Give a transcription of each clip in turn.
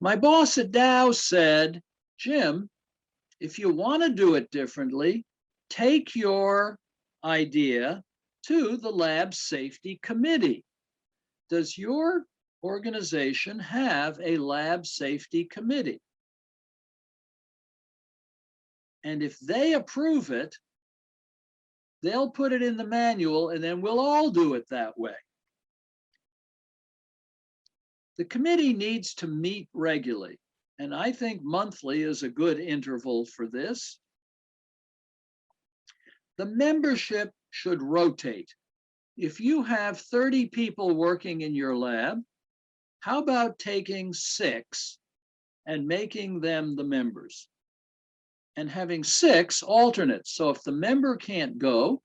My boss at Dow said, Jim, if you want to do it differently, take your idea to the lab safety committee. Does your organization have a lab safety committee? And if they approve it, they'll put it in the manual and then we'll all do it that way. The committee needs to meet regularly, and I think monthly is a good interval for this. The membership should rotate. If you have 30 people working in your lab, how about taking 6 and making them the members? And having 6 alternates. So if the member can't go,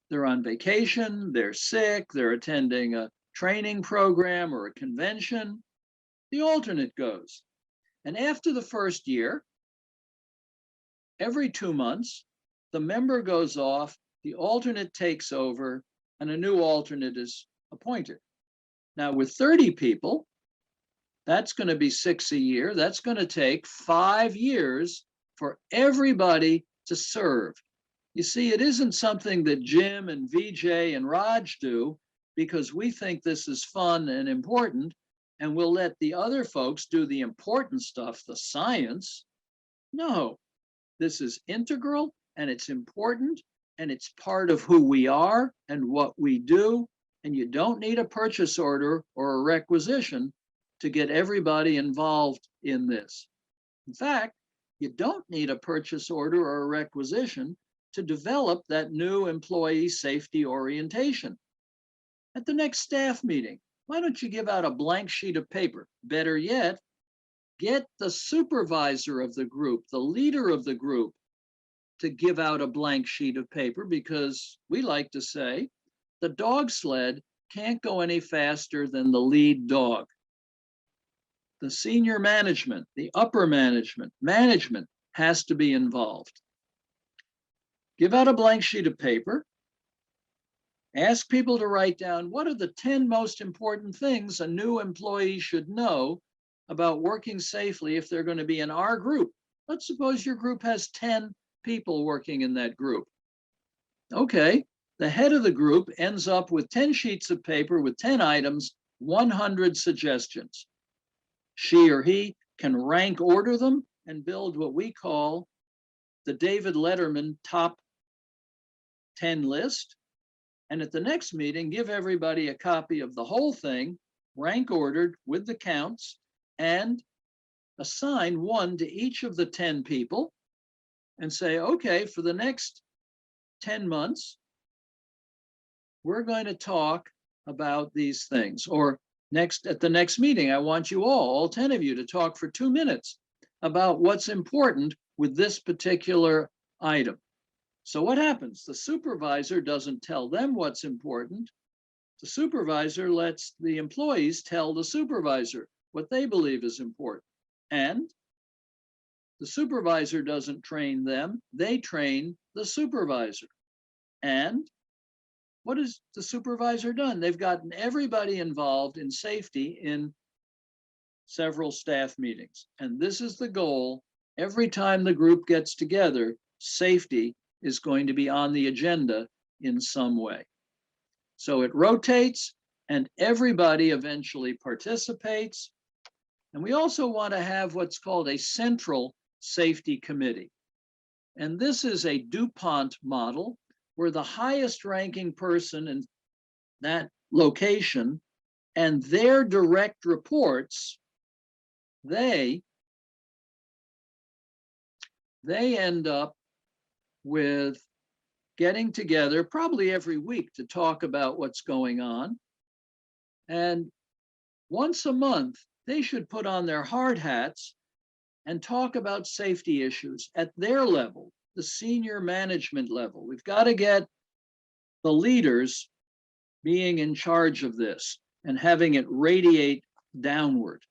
they're on vacation, they're sick, they're attending a training program or a convention, the alternate goes. And after the first year, every 2 months, the member goes off, the alternate takes over, and a new alternate is appointed. Now, with 30 people, that's going to be 6 a year. That's going to take 5 years for everybody to serve. You see, it isn't something that Jim and VJ and Raj do because we think this is fun and important, and we'll let the other folks do the important stuff, the science. No, this is integral and it's important and it's part of who we are and what we do. And you don't need a purchase order or a requisition to get everybody involved in this. In fact, you don't need a purchase order or a requisition to develop that new employee safety orientation. At the next staff meeting, why don't you give out a blank sheet of paper? Better yet, get the supervisor of the group, the leader of the group, to give out a blank sheet of paper, because we like to say the dog sled can't go any faster than the lead dog. The senior management, the upper management has to be involved. Give out a blank sheet of paper. Ask people to write down what are the 10 most important things a new employee should know about working safely if they're going to be in our group. Let's suppose your group has 10 people working in that group. Okay, the head of the group ends up with 10 sheets of paper with 10 items, 100 suggestions. She or he can rank order them and build what we call the David Letterman top 10 list. And at the next meeting, give everybody a copy of the whole thing, rank ordered with the counts, and assign 1 to each of the 10 people and say, okay, for the next 10 months, we're going to talk about these things. Or at the next meeting, I want you all 10 of you, to talk for 2 minutes about what's important with this particular item. So what happens? The supervisor doesn't tell them what's important. The supervisor lets the employees tell the supervisor what they believe is important. And the supervisor doesn't train them, they train the supervisor. And what has the supervisor done? They've gotten everybody involved in safety in several staff meetings. And this is the goal. Every time the group gets together, safety is going to be on the agenda in some way. So it rotates and everybody eventually participates. And we also want to have what's called a central safety committee. And this is a DuPont model where the highest ranking person in that location and their direct reports, they end up with getting together probably every week to talk about what's going on. And once a month, they should put on their hard hats and talk about safety issues at their level, the senior management level. We've got to get the leaders being in charge of this and having it radiate downward.